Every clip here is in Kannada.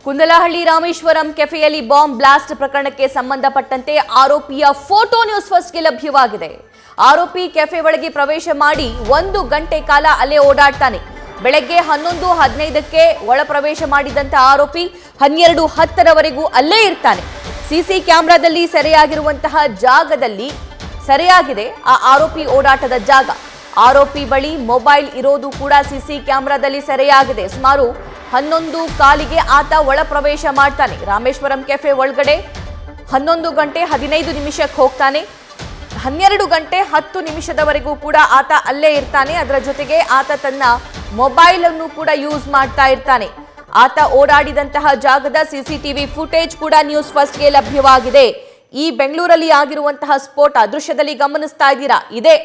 ಕುಂದಲಹಳ್ಳಿ ರಾಮೇಶ್ವರಂ ಕೆಫೆಯಲ್ಲಿ ಬಾಂಬ್ ಬ್ಲಾಸ್ಟ್ ಪ್ರಕರಣಕ್ಕೆ ಸಂಬಂಧಪಟ್ಟಂತೆ ಆರೋಪಿಯ ಫೋಟೋ ನ್ಯೂಸ್ ಫಸ್ಟ್ಗೆ ಲಭ್ಯವಾಗಿದೆ. ಆರೋಪಿ ಕೆಫೆ ಒಳಗೆ ಪ್ರವೇಶ ಮಾಡಿ 1 ಗಂಟೆ ಕಾಲ ಅಲ್ಲೇ ಓಡಾಡ್ತಾನೆ. ಬೆಳಗ್ಗೆ 11:15ಕ್ಕೆ ಒಳ ಪ್ರವೇಶ ಮಾಡಿದಂತ ಆರೋಪಿ 12:10ರವರೆಗೂ ಅಲ್ಲೇ ಇರ್ತಾನೆ. ಸಿಸಿ ಕ್ಯಾಮೆರಾದಲ್ಲಿ ಸೆರೆಯಾಗಿರುವಂತಹ ಜಾಗದಲ್ಲಿ ಸೆರೆಯಾಗಿದೆ ಆ ಆರೋಪಿ ಓಡಾಟದ ಜಾಗ. ಆರೋಪಿ ಬಳಿ ಮೊಬೈಲ್ ಇರೋದು ಕೂಡ ಸಿಸಿ ಕ್ಯಾಮೆರಾದಲ್ಲಿ ಸೆರೆಯಾಗಿದೆ. ಸುಮಾರು 11:15ಕ್ಕೆ ಆತ ಒಳ ಪ್ರವೇಶ ಮಾಡ್ತಾನೆ. ರಾಮೇಶ್ವರಂ ಕೆಫೆ ಒಳಗಡೆ 11 ಗಂಟೆ 15 ನಿಮಿಷಕ್ಕೆ ಹೋಗ್ತಾನೆ. 12 ಗಂಟೆ 10 ನಿಮಿಷದವರೆಗೂ ಕೂಡ ಆತ ಅಲ್ಲೇ ಇರ್ತಾನೆ. ಅದರ ಜೊತೆಗೆ ಆತ ತನ್ನ ಮೊಬೈಲ್ ಅನ್ನು ಕೂಡ ಯೂಸ್ ಮಾಡ್ತಾ ಇರ್ತಾನೆ. ಆತ ಓಡಾಡಿದಂತಹ ಜಾಗದ ಸಿಸಿಟಿವಿ ಫುಟೇಜ್ ಕೂಡ ನ್ಯೂಸ್ ಫಸ್ಟ್ಗೆ ಲಭ್ಯವಾಗಿದೆ. ಈ ಬೆಂಗಳೂರಲ್ಲಿ ಆಗಿರುವಂತಹ ಸ್ಫೋಟ ದೃಶ್ಯದಲ್ಲಿ ಗಮನಿಸ್ತಾ ಇದ್ದೀರಾ, ಇದೇ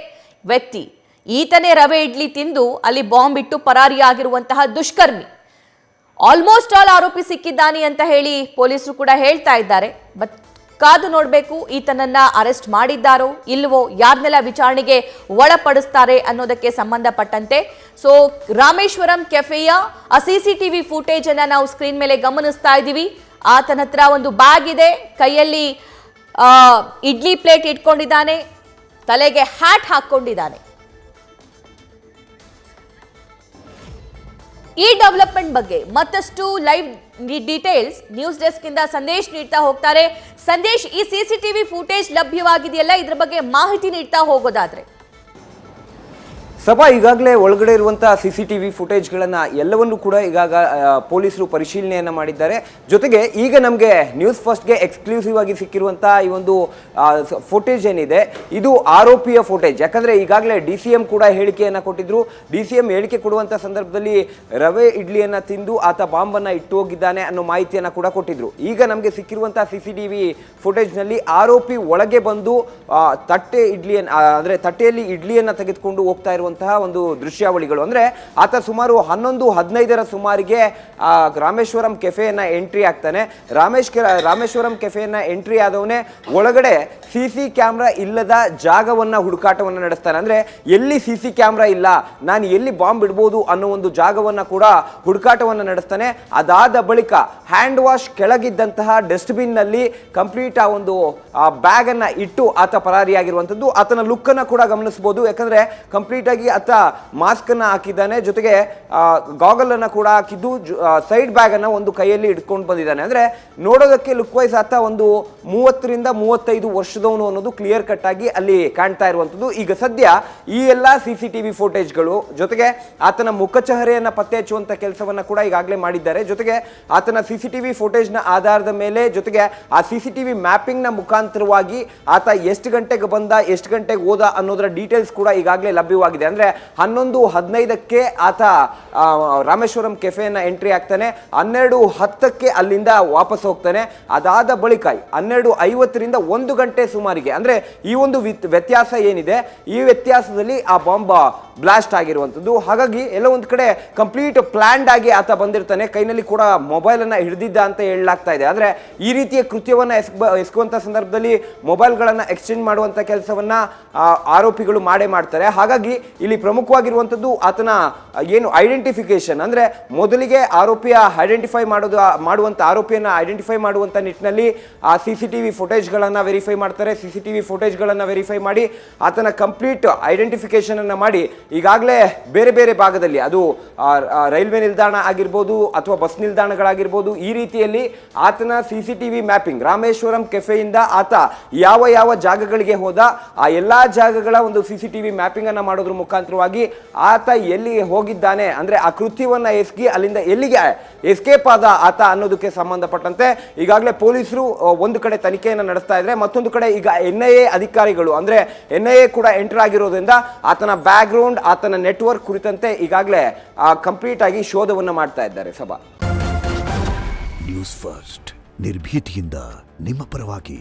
ವ್ಯಕ್ತಿ. ಈತನೇ ರವೆ ಇಡ್ಲಿ ತಿಂದು ಅಲ್ಲಿ ಬಾಂಬ್ ಇಟ್ಟು ಪರಾರಿಯಾಗಿರುವಂತಹ ದುಷ್ಕರ್ಮಿ. ಆಲ್ಮೋಸ್ಟ್ ಆಲ್ ಆರೋಪಿ ಸಿಕ್ಕಿದ್ದಾನೆ ಅಂತ ಹೇಳಿ ಪೊಲೀಸರು ಕೂಡ ಹೇಳ್ತಾ ಇದ್ದಾರೆ. ಬಟ್ ಕಾದು ನೋಡಬೇಕು, ಈತನನ್ನ ಅರೆಸ್ಟ್ ಮಾಡಿದ್ದಾರೋ ಇಲ್ವೋ, ಯಾರನ್ನೆಲ್ಲ ವಿಚಾರಣೆಗೆ ಒಳಪಡಿಸ್ತಾರೆ ಅನ್ನೋದಕ್ಕೆ ಸಂಬಂಧಪಟ್ಟಂತೆ. ಸೊ ರಾಮೇಶ್ವರಂ ಕೆಫೆಯ ಆ ಸಿಸಿಟಿವಿ ಫುಟೇಜ್ ಅನ್ನ ನಾವು ಸ್ಕ್ರೀನ್ ಮೇಲೆ ಗಮನಿಸ್ತಾ ಇದ್ದೀವಿ. ಆತನ ಹತ್ರ ಒಂದು ಬ್ಯಾಗ್ ಇದೆ, ಕೈಯಲ್ಲಿ ಇಡ್ಲಿ ಪ್ಲೇಟ್ ಇಟ್ಕೊಂಡಿದ್ದಾನೆ, ತಲೆಗೆ ಹ್ಯಾಟ್ ಹಾಕೊಂಡಿದ್ದಾನೆ. ಈ ಡೆವಲಪ್ಮೆಂಟ್ ಬಗ್ಗೆ ಮತ್ತಷ್ಟು ಲೈವ್ ಡೀಟೇಲ್ಸ್ ನ್ಯೂಸ್ ಡೆಸ್ಕ್ ಇಂದ ಸಂದೇಶ್ ನೀಡ್ತಾ ಹೋಗ್ತಾರೆ. ಸಂದೇಶ್, ಈ ಸಿಸಿಟಿವಿ ಫುಟೇಜ್ ಲಭ್ಯವಾಗಿದೆಯಲ್ಲ, ಇದ್ರ ಬಗ್ಗೆ ಮಾಹಿತಿ ನೀಡ್ತಾ ಹೋಗೋದಾದ್ರೆ. ಸಭಾ ಈಗಾಗಲೇ ಒಳಗಡೆ ಇರುವಂತಹ ಸಿಸಿಟಿವಿ ಫುಟೇಜ್ಗಳನ್ನು ಎಲ್ಲವನ್ನೂ ಕೂಡ ಈಗಾಗ ಪೊಲೀಸರು ಪರಿಶೀಲನೆಯನ್ನು ಮಾಡಿದ್ದಾರೆ. ಜೊತೆಗೆ ಈಗ ನಮಗೆ ನ್ಯೂಸ್ ಫಸ್ಟ್ಗೆ ಎಕ್ಸ್ಕ್ಲೂಸಿವ್ ಆಗಿ ಸಿಕ್ಕಿರುವಂತಹ ಈ ಒಂದು ಫುಟೇಜ್ ಏನಿದೆ ಇದು ಆರೋಪಿಯ ಫುಟೇಜ್. ಯಾಕಂದರೆ ಈಗಾಗಲೇ DCM ಕೂಡ ಹೇಳಿಕೆಯನ್ನು ಕೊಟ್ಟಿದ್ರು. DCM ಹೇಳಿಕೆ ಕೊಡುವಂಥ ಸಂದರ್ಭದಲ್ಲಿ ರವೆ ಇಡ್ಲಿಯನ್ನು ತಿಂದು ಆತ ಬಾಂಬನ್ನು ಇಟ್ಟು ಹೋಗಿದ್ದಾನೆ ಅನ್ನೋ ಮಾಹಿತಿಯನ್ನು ಕೂಡ ಕೊಟ್ಟಿದ್ರು. ಈಗ ನಮಗೆ ಸಿಕ್ಕಿರುವಂತಹ CCTV ಫುಟೇಜ್ನಲ್ಲಿ ಆರೋಪಿ ಒಳಗೆ ಬಂದು ತಟ್ಟೆಯಲ್ಲಿ ಇಡ್ಲಿಯನ್ನು ತೆಗೆದುಕೊಂಡು ಹೋಗ್ತಾ ಇರುವಂತಹ ಒಂದು ದೃಶ್ಯಾವಳಿಗಳು. ಅಂದ್ರೆ ಆತ ಸುಮಾರು 11:15ರ ಸುಮಾರಿಗೆ ರಾಮೇಶ್ವರಂ ಕೆಫೆಯನ್ನ ಎಂಟ್ರಿ ಆಗ್ತಾನೆ. ರಾಮೇಶ್ವರಂ ಕೆಫೆಯನ್ನ ಎಂಟ್ರಿ ಆದವನೇ ಒಳಗಡೆ ಸಿಸಿ ಕ್ಯಾಮ್ರಾ ಇಲ್ಲದ ಜಾಗವನ್ನ ಹುಡುಕಾಟವನ್ನು ನಡೆಸ್ತಾನೆ. ಅಂದ್ರೆ ಎಲ್ಲಿ ಸಿಸಿ ಕ್ಯಾಮ್ರಾ ಇಲ್ಲ, ನಾನು ಎಲ್ಲಿ ಬಾಂಬ್ ಇಡ್ಬೋದು ಅನ್ನೋ ಒಂದು ಜಾಗವನ್ನ ಕೂಡ ಹುಡುಕಾಟವನ್ನು ನಡೆಸ್ತಾನೆ. ಅದಾದ ಬಳಿಕ ಹ್ಯಾಂಡ್ ವಾಶ್ ಕೆಳಗಿದ್ದಂತಹ ಡಸ್ಟ್ಬಿನ್ ನಲ್ಲಿ ಕಂಪ್ಲೀಟ್ ಆ ಒಂದು ಬ್ಯಾಗ್ ಅನ್ನ ಇಟ್ಟು ಆತ ಪರಾರಿಯಾಗಿರುವಂತದ್ದು. ಆತನ ಲುಕ್ ಅನ್ನ ಕೂಡ ಗಮನಿಸಬಹುದು. ಯಾಕಂದ್ರೆ ಕಂಪ್ಲೀಟ್ ಆಗಿ ಆತ ಮಾಸ್ಕ್ ಅನ್ನ ಹಾಕಿದ್ದಾನೆ, ಜೊತೆಗೆ ಗಾಗಲ್ ಅನ್ನ ಕೂಡ ಹಾಕಿದ್ದು, ಸೈಡ್ ಬ್ಯಾಗ್ ಅನ್ನ ಒಂದು ಕೈಯಲ್ಲಿ ಇಟ್ಕೊಂಡು ಬಂದಿದ್ದಾನೆ. ಅಂದ್ರೆ ನೋಡೋದಕ್ಕೆ ಲುಕ್ ವೈಸ್ ಆತ ಒಂದು 30 ರಿಂದ 35 ವರ್ಷದವನು ಅನ್ನೋದು ಕ್ಲಿಯರ್ ಕಟ್ ಆಗಿ ಅಲ್ಲಿ ಕಾಣ್ತಾ ಇರುವಂತದ್ದು. ಈಗ ಸದ್ಯ ಈ ಎಲ್ಲಾ CCTV ಫುಟೇಜ್ಗಳು ಜೊತೆಗೆ ಆತನ ಮುಖಚಹರೆಯನ್ನ ಪತ್ತೆ ಹಚ್ಚುವಂತ ಕೆಲಸವನ್ನ ಕೂಡ ಈಗಾಗಲೇ ಮಾಡಿದ್ದಾರೆ. ಜೊತೆಗೆ ಆತನ CCTV ಫುಟೇಜ್ ನ ಆಧಾರದ ಮೇಲೆ ಜೊತೆಗೆ ಆ CCTV ಮ್ಯಾಪಿಂಗ್ ನ ಮುಖಾಂತರವಾಗಿ ಆತ ಎಷ್ಟು ಗಂಟೆಗೆ ಬಂದ, ಎಷ್ಟು ಗಂಟೆಗೆ ಹೋದ ಅನ್ನೋದರ ಡೀಟೇಲ್ಸ್ ಕೂಡ ಈಗಾಗಲೇ ಲಭ್ಯವಾಗಿದೆ. ಅಂದ್ರೆ 11:15ಕ್ಕೆ ಆತ ರಾಮೇಶ್ವರಂ ಕೆಫೆಯನ್ನ ಎಂಟ್ರಿ ಆಗ್ತಾನೆ. 12:10ಕ್ಕೆ ಅಲ್ಲಿಂದ ವಾಪಸ್ ಹೋಗ್ತಾನೆ. ಅದಾದ ಬಳಿಕ 12:50ರಿಂದ 1 ಗಂಟೆ ಸುಮಾರಿಗೆ, ಅಂದ್ರೆ ಈ ಒಂದು ವ್ಯತ್ಯಾಸ ಏನಿದೆ, ಈ ವ್ಯತ್ಯಾಸದಲ್ಲಿ ಆ ಬಾಂಬ್ ಬ್ಲಾಸ್ಟ್ ಆಗಿರುವಂಥದ್ದು. ಹಾಗಾಗಿ ಎಲ್ಲ ಒಂದು ಕಡೆ ಕಂಪ್ಲೀಟ್ ಪ್ಲಾನ್ಡ್ ಆಗಿ ಆತ ಬಂದಿರ್ತಾನೆ. ಕೈನಲ್ಲಿ ಕೂಡ ಮೊಬೈಲ್ ಅನ್ನ ಹಿಡಿದಿದ್ದ ಅಂತ ಹೇಳಲಾಗ್ತಾ ಇದೆ. ಆದ್ರೆ ಈ ರೀತಿಯ ಕೃತ್ಯವನ್ನ ಎಸಗುವಂತ ಸಂದರ್ಭದಲ್ಲಿ ಮೊಬೈಲ್ಗಳನ್ನ ಎಕ್ಸ್ಚೇಂಜ್ ಮಾಡುವಂತ ಕೆಲಸವನ್ನ ಆರೋಪಿಗಳು ಮಾಡ್ತಾರೆ. ಹಾಗಾಗಿ ಇಲ್ಲಿ ಪ್ರಮುಖವಾಗಿರುವಂಥದ್ದು ಆತನ ಏನು ಐಡೆಂಟಿಫಿಕೇಶನ್, ಅಂದ್ರೆ ಮೊದಲಿಗೆ ಆರೋಪಿಯ ಮಾಡುವಂತ ಆರೋಪಿಯನ್ನ ಐಡೆಂಟಿಫೈ ಮಾಡುವಂತ ನಿಟ್ಟಿನಲ್ಲಿ ಆ CCTV ಫುಟೇಜ್ಗಳನ್ನ ವೆರಿಫೈ ಮಾಡ್ತಾರೆ. CCTV ಫುಟೇಜ್ಗಳನ್ನ ವೆರಿಫೈ ಮಾಡಿ ಆತನ ಕಂಪ್ಲೀಟ್ ಐಡೆಂಟಿಫಿಕೇಶನ್ ಅನ್ನ ಮಾಡಿ ಈಗಾಗಲೇ ಬೇರೆ ಬೇರೆ ಭಾಗದಲ್ಲಿ, ಅದು ರೈಲ್ವೆ ನಿಲ್ದಾಣ ಆಗಿರ್ಬೋದು ಅಥವಾ ಬಸ್ ನಿಲ್ದಾಣಗಳಾಗಿರ್ಬೋದು, ಈ ರೀತಿಯಲ್ಲಿ ಆತನ CCTV ಮ್ಯಾಪಿಂಗ್ ರಾಮೇಶ್ವರಂ ಕೆಫೆಯಿಂದ ಆತ ಯಾವ ಜಾಗಗಳಿಗೆ ಹೋದ ಆ ಎಲ್ಲಾ ಜಾಗಗಳ ಒಂದು CCTV ಮ್ಯಾಪಿಂಗ್ ಅನ್ನ ಮಾಡೋದ್ರ ಮುಖಾಂತರವಾಗಿ ಆತ ಎಲ್ಲಿಗೆ ಹೋಗಿದ್ದಾನೆ, ಅಂದ್ರೆ ಆ ಕೃತ್ಯವನ್ನ ಎಸಗಿ ಅಲ್ಲಿಂದ ಎಲ್ಲಿಗೆ ಎಸ್ಕೇಪ್ ಆದ ಆತ ಅನ್ನೋದಕ್ಕೆ ಸಂಬಂಧಪಟ್ಟಂತೆ ಈಗಾಗಲೇ ಪೊಲೀಸರು ಒಂದು ಕಡೆ ತನಿಖೆಯನ್ನು ನಡೆಸ್ತಾ ಇದ್ದಾರೆ. ಮತ್ತೊಂದು ಕಡೆ ಈಗ NIA ಅಧಿಕಾರಿಗಳು, ಅಂದ್ರೆ NIA ಕೂಡ ಎಂಟರ್ ಆಗಿರೋದ್ರಿಂದ ಆತನ ಬ್ಯಾಕ್ ಗ್ರೌಂಡ್, ಆತನ ನೆಟ್ವರ್ಕ್ ಕುರಿತಂತೆ ಈಗಾಗಲೇ ಕಂಪ್ಲೀಟ್ ಆಗಿ ಶೋಧವನ್ನು ಮಾಡ್ತಾ ಇದ್ದಾರೆ. ಸಭಾ ನ್ಯೂಸ್ ಫಸ್ಟ್ ನಿರ್ಭೀತಿಯಿಂದ ನಿಮ್ಮ ಪರವಾಗಿ.